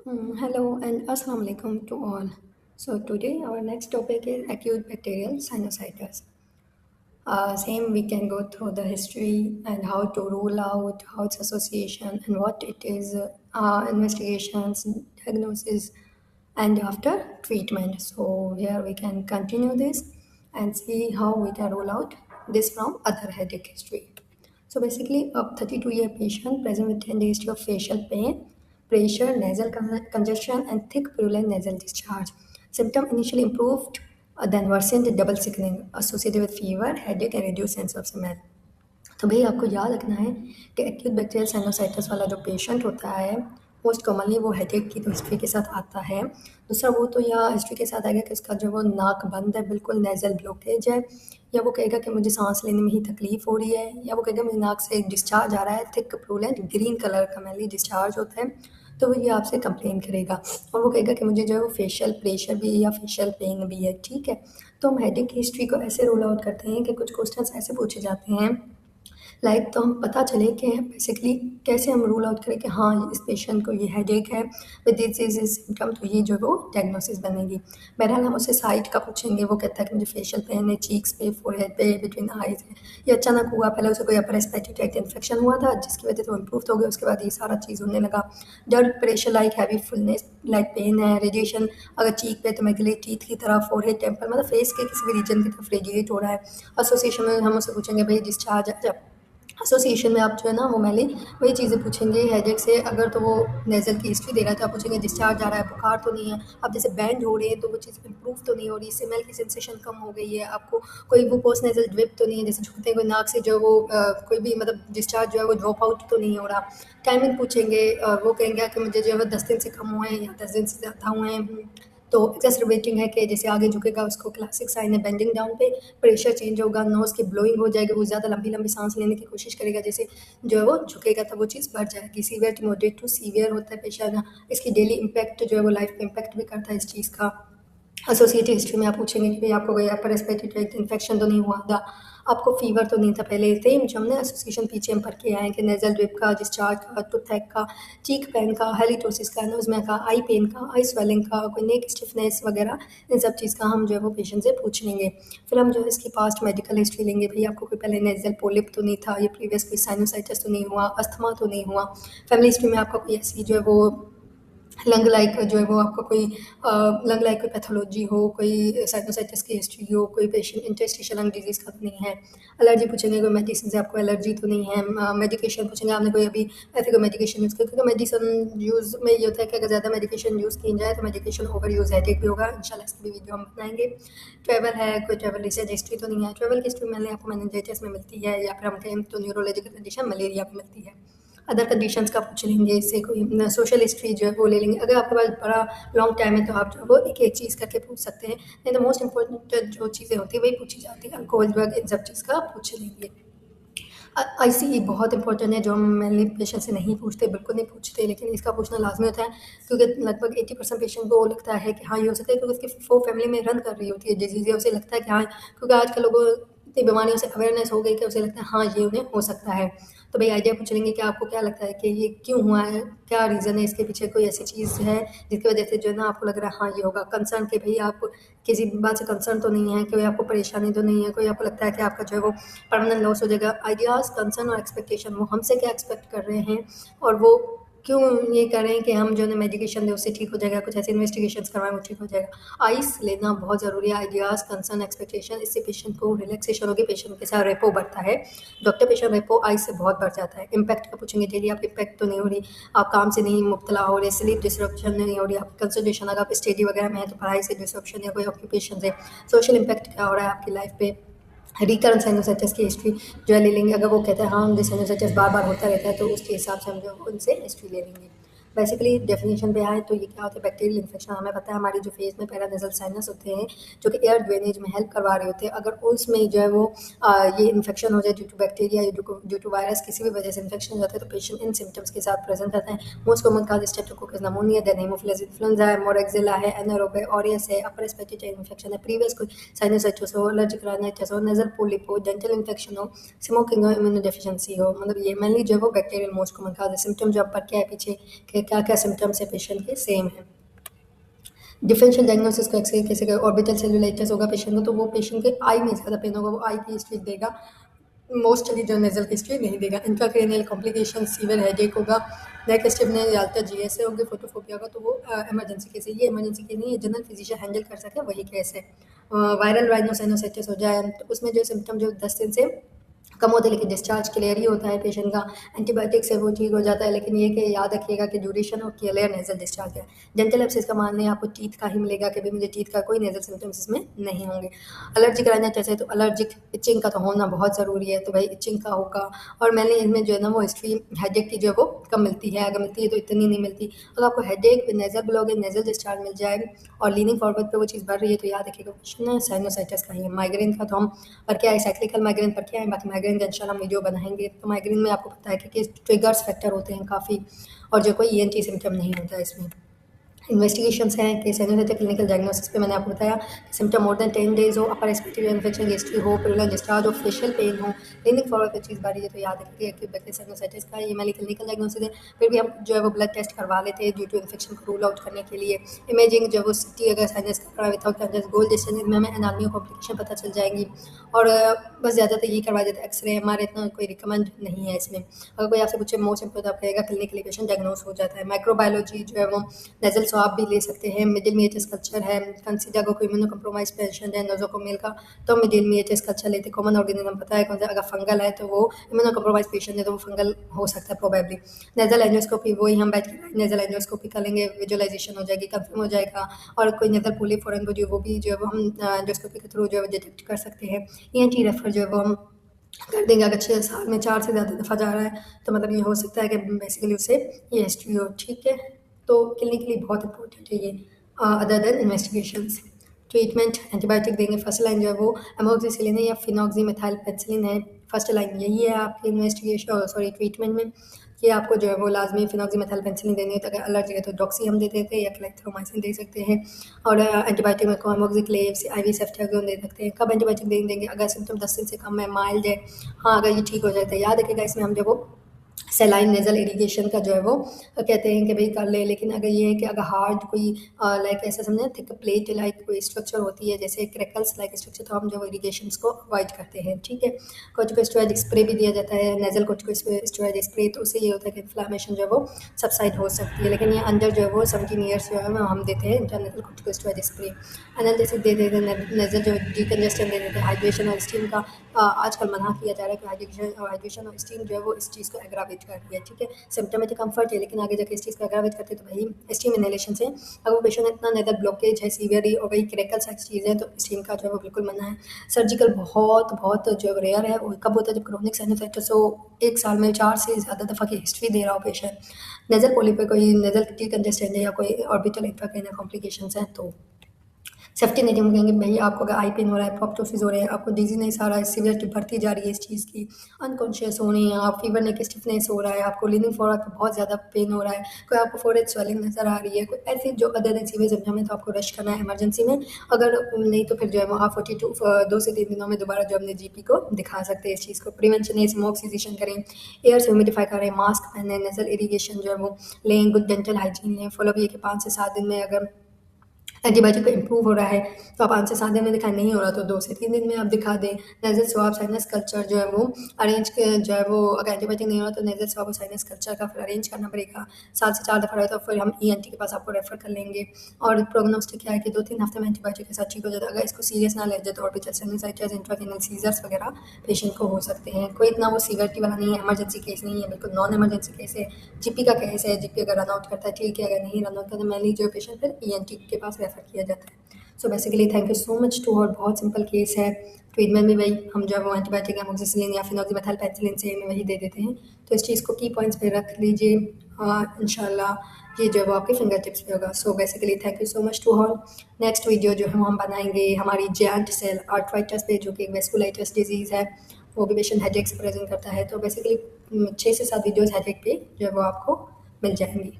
Hello and Assalamu alaikum to all. So today our next topic is acute bacterial sinusitis. Same we can go through the history and how to rule out how its association and what it is, investigations, diagnosis, and after treatment. So here we can continue this and see how we can rule out this from other headache history. So basically, a 32-year patient present with 10 days of facial pain, pressure, nasal congestion, and thick purulent nasal discharge. Symptom initially improved, then worsened with double sickening associated with fever, headache, and reduced sense of smell. तो भई आपको याद रखना है कि acute bacterial sinusitis वाला जो patient होता है मोस्ट कॉमनली वो हेडेक की तो हिस्ट्री के साथ आता है। दूसरा वो तो या हिस्ट्री के साथ आएगा कि उसका जो वो नाक बंद है, बिल्कुल नेज़ल ब्लॉकेज है, या वो कहेगा कि मुझे सांस लेने में ही तकलीफ हो रही है, या वो कहेगा मेरी नाक से डिस्चार्ज आ रहा है, थिक प्रूलेंट ग्रीन कलर का मैनली डिस्चार्ज होता है। तो वो ये आपसे कंप्लेन करेगा और वो कहेगा कि मुझे जो है वो फेशियल प्रेशर भी है या फेशियल पेन भी है। ठीक है, तो हम हेडेक की हिस्ट्री को ऐसे रूल आउट करते हैं कि कुछ क्वेश्चंस ऐसे पूछे जाते हैं तो हम पता चले कि बेसिकली कैसे हम रूल आउट करें कि हाँ इस पेशेंट को ये हेडेक है विद दिस इज सिम्टम, तो ये जो है वो डायग्नोसिस बनेगी। बहरहाल हम उससे साइट का पूछेंगे, वो कहता है कि मुझे फेशियल पेन है, चीक्स पे, फोरहेड पे, बिटवीन आइज है, ये अचानक हुआ, पहले उसे कोई अपर रेस्पिरेटरी ट्रैक्ट इन्फेक्शन हुआ था जिसकी वजह से वो इम्प्रूव हो गया, उसके बाद ये सारा चीज़ होने लगा। Blood pressure like heavy fullness like pain है, रेडिएशन अगर चीक पे तो मैगुलेट टीथ की तरफ, फोरहेड टेम्पल मतलब फेस के किसी भी रीजन की तरफ रेडिएट हो रहा है। एसोसिएशन में हम उससे पूछेंगे भाई डिस्चार्ज जब एसोसिएशन में आप जो है ना वो मैंने वही चीज़ें पूछेंगे हेडेक से। अगर तो वो नेज़ल की हिस्ट्री दे रहा है तो आप पूछेंगे डिस्चार्ज आ रहा है, बुखार तो नहीं है, आप जैसे बैंड हो रहे हैं तो वो चीज़ इंप्रूव तो नहीं हो रही, स्मेल की सेंसेशन कम हो गई है, आपको कोई वो पोस्ट नेज़ल ड्रिप तो नहीं है, जैसे झुकते हैं कोई नाक से जो वो कोई भी मतलब डिस्चार्ज जो है वो ड्रॉप आउट तो नहीं हो रहा। टाइमिंग पूछेंगे और वो कहेंगे कि मुझे जो है 10 दिन से कम हुए हैं या 10 दिन से ज़्यादा हुए हैं। तो एक्सेसरबेटिंग है कि जैसे आगे झुकेगा उसको क्लासिक साइन है बेंडिंग डाउन पे, प्रेशर चेंज होगा, नोज़ की ब्लोइंग हो जाएगी, वो ज़्यादा लंबी लंबी सांस लेने की कोशिश करेगा, जैसे जो है वो झुकेगा तब वो चीज़ बढ़ जाएगी। Severe to moderate to severe होता है पेशेंट, इसकी डेली इम्पैक्ट जो है वो लाइफ पे इम्पैक्ट भी करता है इस चीज़ का। एसोसिएटिव हिस्ट्री में आप पूछेंगे कि भाई आपको कोई अपर रेस्पिरेटरी ट्रैक्ट इन्फेक्शन तो नहीं हुआ था, आपको फीवर तो नहीं था पहले, सेम जो हमने एसोसिएशन पीछे हम पढ़ के आए हैं कि नेजल ड्रिप का, डिस्चार्ज का, टूथैक का, चीक पेन का, हेलिटोसिस का, नोजमा का, आई पेन का, आई स्वेलिंग का, कोई नेक स्टिफनेस वगैरह, इन सब चीज़ का हम जो है वो पेशेंट से पूछ लेंगे। फिर हम जो है इसकी पास्ट मेडिकल हिस्ट्री लेंगे, भाई आपको कोई पहले नेजल पोलिप तो नहीं था, ये प्रीवियस कोई साइनोसाइटिस तो नहीं हुआ, अस्थमा तो नहीं हुआ, फैमिली हिस्ट्री में आपका कोई ऐसी जो है वो लंग लाइक जो है वो आपका कोई लंग लाइक कोई पैथोलॉजी हो, कोई साइनोसाइटिस की हिस्ट्री हो, कोई पेशेंट इंटरस्टिशियल लंग डिजीज़ का तो नहीं है, एलर्जी पूछेंगे कोई मेडिसिन से आपको एलर्जी तो नहीं है, मेडिकेशन पूछेंगे आपने कोई अभी ऐसे कोई मेडिकेशन यूज़ किया, क्योंकि मेडिसिन यूज़ में ये होता है कि अगर ज़्यादा मेडिकेशन यूज़ की जाए तो मेडिकेशन ओवर यूज़ हेडेक भी होगा। इंशाल्लाह इसकी भी वीडियो हम बनाएंगे। ट्रैवल है, कोई ट्रैवल रिसर्च हिस्ट्री तो नहीं है, ट्रैवल की हिस्ट्री मैंने आपको मेनिंजाइटिस में मिलती है, या फिर हम कहें तो न्यूरोलॉजिकल कंडीशन मलेरिया में मिलती है। अदर कंडीशंस का पूछ लेंगे, इससे कोई सोशल हिस्ट्री जो है वो ले लेंगे। अगर आपके पास बड़ा लॉन्ग टाइम है तो आप जो है वो एक एक चीज़ करके पूछ सकते हैं, नहीं तो मोस्ट इंपॉर्टेंट जो चीज़ें होती है वही पूछी जाती है, अल्कोहल ड्रग इन सब चीज़ का पूछ लेंगे। आईसीई बहुत इंपॉर्टेंट है, जो हम मेनली पेशेंट से नहीं पूछते, बिल्कुल नहीं पूछते, लेकिन इसका पूछना लाजमी होता है क्योंकि लगभग 80% पेशेंट को लगता है कि हाँ ये हो सकता है, क्योंकि उसकी वो फैमिली में रन कर रही होती है डिजीज़, उसे लगता है कि हाँ, क्योंकि आजकल लोगों इतनी बीमारियों से अवेयरनेस हो गई कि उसे लगता है हाँ ये उन्हें हो सकता है। तो भाई आइडिया पूछ लेंगे कि आपको क्या लगता है कि ये क्यों हुआ है, क्या रीज़न है, इसके पीछे कोई ऐसी चीज़ है जिसकी वजह से जो है ना आपको लग रहा है हाँ ये होगा। कंसर्न कि भाई आप किसी बात से कंसर्न तो नहीं है, कोई आपको परेशानी तो नहीं है, कोई आपको लगता है कि आपका जो है वो परमानेंट लॉस हो जाएगा। आइडियाज़, कंसर्न और एक्सपेक्टेशन, वो हमसे क्या एक्सपेक्ट कर रहे हैं और वो क्यों ये कर रहे हैं कि हम जो है मेडिकेशन दें उससे ठीक हो जाएगा, कुछ ऐसे इन्वेस्टिगेशंस करवाएं वो ठीक हो जाएगा। आइस लेना बहुत ज़रूरी है, आइडियाज़, कंसर्न, एक्सपेक्टेशन, इससे पेशेंट को रिलैक्सेशन होगी, पेशेंट के साथ रेपो बढ़ता है, डॉक्टर पेशेंट रेपो आइस से बहुत बढ़ जाता है। इम्पैक्ट का पूछेंगे, डेली आप इम्पैक्ट तो नहीं हो रही, आप काम से नहीं मुब्तला हो रहे, स्लीप डिसरप्शन नहीं हो रही, आपकी कंसंट्रेशन अगर आप स्टडी वगैरह में है तो पढ़ाई से डिसरप्शन या कोई ऑक्यूपेशन से, सोशल इम्पैक्ट क्या हो रहा है आपकी लाइफ पे, रिकरेंट साइनोसाइटिस की हिस्ट्री जो है ले लेंगे। अगर वो कहते हैं हाँ मुझे साइनोसाइटिस बार बार होता रहता है तो उसके हिसाब से हम जो है उनसे हिस्ट्री ले लेंगे। बेसिकली डेफिनेशन पे आए तो ये क्या होता है, बैक्टीरियल इन्फेक्शन। हमें पता है हमारी जो फेस में पैरानेजल साइनस होते हैं जो कि एयर ड्रेनेज में हेल्प करवा रहे होते हैं, अगर उसमें जो है वो ये इन्फेक्शन हो जाए ड्यू टू बैक्टीरिया या ड्यू टू वायरस, किसी भी वजह से इन्फेक्शन हो जाता है तो पेशेंट इन सिम्टम्स के साथ प्रेजेंट रहता है। Most common cause Streptococcus pneumonia, then Haemophilus influenza है, मोरेक्सिला है, एनारोब है, ऑरियस है, अपर रेस्पिरेटरी इन्फेक्शन है, प्रीवियस कोई साइनोसाइटिस हो, एलर्जिक राइनाइटिस हो, नेजल पोलिप हो, डेंटल इन्फेक्शन हो, स्मोकिंग हो, इम्यूनो डेफिशिएंसी हो, मतलब ये मेनली जो है वो बैक्टीरियल मोस्ट कॉमन काज है। सिम्टम जो आप पढ़ के आए पीछे कि क्या क्या सिम्टम्स है पेशेंट के सेम है। डिफरेंशियल डायग्नोसिस को एक्सरे कैसे करें, ऑर्बिटल सेलुलाइटिस होगा पेशेंट को तो वो पेशेंट के आई में ज़्यादा पेन होगा, वो आई की हिस्ट्री देगा, मोस्टली जो नेजल की हिस्ट्री नहीं देगा। इंट्राक्रेनियल कॉम्प्लिकेशन, सीवियर हेडेक होगा, नेक स्टिफनेस या जीएसए होगी, फोटोफोबिया होगा तो वो इमरजेंसी केस है। ये इमरजेंसी केस नहीं है, जनरल फिजिशियन हैंडल कर सके वही केस है। वायरल राइनोसाइनोसाइटिस हो जाए तो उसमें जो सिम्टम जो 10 दिन से कम होते हैं लेकिन डिस्चार्ज क्लियर ही होता है पेशेंट का, एंटीबायोटिक से वो ठीक हो जाता है, लेकिन ये कि याद रखिएगा कि ड्यूरेशन और क्लियर नेजल डिस्चार्ज है। डेंटल एब्सेस का मान लें आपको टीथ का ही मिलेगा कि भाई मुझे टीथ का कोई नेजल सिम्टम्स इसमें नहीं होंगे। एलर्जिक राइनाइटिस है तो एलर्जिक इचिंग का तो होना बहुत ज़रूरी है, तो भाई इचिंग का होगा। और मैंने इनमें जो है ना वो हिस्ट्री हेडेक की जो है वो कम मिलती है, अगर मिलती है तो इतनी नहीं मिलती। अगर आपको हेडेक नेजल ब्लॉक है, नेजल डिस्चार्ज मिल जाए और लीनिंग फॉरवर्ड पे वो चीज़ बढ़ रही है तो याद रखिएगा क्वेश्चन साइनोसाइटिस का ही है। माइग्रेन का तो हम पर क्या है, साइक्लिकल माइग्रेन पर क्या है, बाकी माइग्रेन का इंशाल्लाह हम वीडियो बनाएंगे। तो माइग्रेन में आपको पता है कि ट्रिगर्स फैक्टर होते हैं काफ़ी, और जो कोई ईएनटी सिम्टम नहीं होता है इसमें। इन्वेस्टिगेशंस हैं कि साइनोसाइटिस क्लिनिकल डायग्नोसिस पे मैंने आपको बताया कि सिम्टम मोर देन 10 डेज हो, अपर रेस्पिरेटरी इन्फेक्शन हिस्ट्री हो, प्रिलर डिस्चार्ज हो, फेशियल पेन हो, लीनिंग फॉरवर्ड पे चीज़ बढ़ी है तो याद रखिए कि बैक्टीरियल साइनोसाइटिस का ये मेरी क्लिनिकल डायग्नोसिस है। फिर भी हम जो है वो ब्लड टेस्ट करवा लेते हैं ड्यू टू इन्फेक्शन को रूल आउट करने के लिए। इमेजिंग जो है वो सिटी अगर साइनस का विदाउट कंजस गोल्ड डिस्टेंस में हमें एनाटमी कॉम्प्लिकेशन पता चल जाएंगी। और बस ज़्यादातर यही करवा देते हैं, एक्सरे हमारे इतना कोई रिकमेंड नहीं है इसमें। अगर कोई आपसे पूछे मोस्ट इम्पोर्टेंट आप कहेगा क्लिनिकली पेशेंट डायग्नोस हो जाता है। माइक्रोबायोलॉजी जो है वो नेजल स्वाब भी ले सकते हैं, मिडिल मीएचएस कल्चर है, कंसीडर को इम्यूनो कम्प्रोमाइज पेशेंट है नोजोकोमियल का तो मिडिल मीएचएस कल्चर लेते। कॉमन ऑर्गेनिज्म पता है कौन सा, अगर फंगल है तो वो इम्यूनो कम्प्रोमाइज पेशेंट है तो वो फंगल हो सकता है प्रोबेबली। नेजल एंजियोस्कोपी वही हम बैठ के नेजल एंजियोस्कोपी करेंगे, विजुअलाइजेशन हो जाएगी, कंफर्म हो जाएगा। और कोई नेजल पोली फॉरेन बॉडी वो भी जो है वो हम एंजियोस्कोपी के थ्रू जो है डिटेक्ट कर सकते हैं। ईएनटी रेफर जो है वो हम कर देंगे अगर 6 साल में 4 से ज़्यादा दफ़ा जा रहा है तो मतलब ये हो सकता है कि बेसिकली उससे ये हिस्ट्री हो, ठीक है। तो क्लिनिकली बहुत इंपॉर्टेंट है ये other than investigations. Treatment antibiotic देंगे, फर्स्ट लाइन जो है वो अमोक्सिसिलिन है या फिनॉक्सी मेथाइल पेनिसिलिन है, फर्स्ट लाइन यही है आपकी इन्वेस्टिगेशन सॉरी ट्रीटमेंट में कि आपको जो है वो लाजमी फिनॉक्सी मेथाइल पेनिसिलिन देनी है। तो अगर एलर्जी है तो डॉक्सी हम दे देते हैं या क्लेथ्रोमाइसिन दे सकते हैं। और एंटीबायोटिक में अमोक्सिक्लेव IV सेफ्ट्राजोन दे सकते हैं। कब एंटीबायोटिक देंगे, अगर सिम्टम 10 दिन से कम है, माइल्ड है, हाँ अगर ये ठीक हो जाता है। याद रखिएगा इसमें हम जो वो सेलाइन नेजल इरिगेशन का जो है वो कहते हैं कि भाई कर ले, लेकिन अगर ये है कि अगर हार्ड कोई लाइक ऐसा समझे थिक प्लेट लाइक कोई स्ट्रक्चर होती है जैसे क्रैकल्स लाइक स्ट्रक्चर तो हम जो इरिगेशन को अवॉइड करते हैं, ठीक है। कॉर्टिकोस्टेरॉइड स्प्रे भी दिया जाता है, नेजल कॉर्टिकोस्टेरॉइड स्प्रे, तो उससे ये होता है कि इन्फ्लेमेशन जो है वो सबसाइड हो सकती है। लेकिन ये अंडर जो है वो 17 ईयर्स जो है हम देते हैं इंटरनेशनल कॉर्टिकोस्टेरॉइड स्प्रे। एनालिसिस दे देते हैं, नेजल जो डिकंजेस्टेंट दे देते हैं, हाइड्रेशन और स्टीम का आजकल मना किया जा रहा है कि हाइड्रेशन और स्टीम जो है वो इस चीज़ को एग्रावेट कर रही है, ठीक है। सिम्टमेटिक कंफर्ट है लेकिन आगे जाकर इस चीज़ को एग्रावेट करते हैं तो भाई स्टीम इनहेलेशन से अगर वो पेशेंट इतना नेजल ब्लॉकेज है सीवियरली और वही क्रेकल साइज चीज़ है तो स्टीम का जो है वो बिल्कुल मना है। सर्जिकल बहुत बहुत जो है रेयर है, वो कब होता है जब क्रोनिक साइनोसाइटिस हो, 1 साल में 4 से ज़्यादा दफ़ा की हिस्ट्री दे रहा हो पेशेंट। नेजल पॉलिप पे कोई नेजल डिकंजेस्टेंट है या कोई ऑर्बिटल इंट्राक्रेनियल कॉम्प्लिकेशंस हैं तो सेफ्टी नेट हम कहेंगे भाई आपको अगर आई पेन हो रहा है, प्रॉप्टोसिस हो रहे हैं, आपको डिजीनेस आ रहा है, सीवियरिटी बढ़ती जा रही है इस चीज़ की, अनकॉन्शियस हो रही है आप, फीवर नेक स्टिफनेस हो रहा है, आपको लीनिंग फॉरवर्ड पे बहुत ज़्यादा पेन हो रहा है, कोई आपको फोरहेड स्वेलिंग नज़र आ रही है, कोई ऐसी जो अदर देन सीवियर सिम्पटम है तो आपको रश करना है इमरजेंसी में। अगर नहीं तो फिर जो है वो आप 2 से 3 दिनों में दोबारा जो अपने GP को दिखा सकते हैं इस चीज़ को। प्रिवेंशन है, स्मोक सेसेशन करें, एयर से ह्यूमिडिफाई करें, मास्क पहने, नेजल इरिगेशन जो है वो लें, गुड डेंटल हाइजीन लें। फॉलो भी है कि 5 से 7 दिन में अगर एंटीबायोटिक का इंप्रूव हो रहा है तो आप 5 से 7 दिन में दिखाएं, नहीं हो रहा तो 2 से 3 दिन में आप दिखा दें। नेजल स्वाब साइनस कल्चर जो है वो अरेंज जो है वो अगर एंटीबायोटिक नहीं हो रहा तो नेजल स्वाब और साइनस कल्चर का फिर अरेंज करना पड़ेगा। 7 से 4 दफ़ा रहा तो फिर हम ENT के पास आपको रेफर कर लेंगे। और प्रोग्नोस्टिक क्या है कि 2-3 हफ्ते में एंटीबायोटिक के साथ ठीक हो जाता है। अगर इसको सीरियस ना ले जाए तो ऑर्बिटल साइनोसाइटिस, इंट्राक्रेनियल सीजर्स वगैरह पेशेंट को हो सकते हैं। कोई इतना वो सीवियरिटी वाला नहीं है, इमरजेंसी केस नहीं है, बिल्कुल नॉन इमरजेंसी केस है। GP का केस है, GP अगर रन आउट करता है ठीक है, अगर नहीं रन आउट करता तो मैनली जो पेशेंट फिर ENT के पास रेफर किया जाता है। So basically thank you so much to, और बहुत सिंपल केस है। ट्रीटमेंट में वही हम जो है वो एंटीबायोटिक एमोक्सिसिलिन या फिनॉक्सी मेथाइल पेनिसिलिन से में वही दे देते हैं। तो इस चीज़ को की पॉइंट्स पे रख लीजिए, इंशाल्लाह ये जो है वो आपके फिंगर टिप्स पे होगा। So basically thank you so much to all. Next video जो है वो हम बनाएंगे हमारी जॉइंट सेल आर्थराइटिस पे, जो कि एक वेस्कुलाइटिस डिजीज़ है, वो भी पेशेंट हेडेक से प्रेजेंट करता है। तो बेसिकली 6 से 7 वीडियोज़ हेडेक पे जो है वो आपको मिल जाएंगी।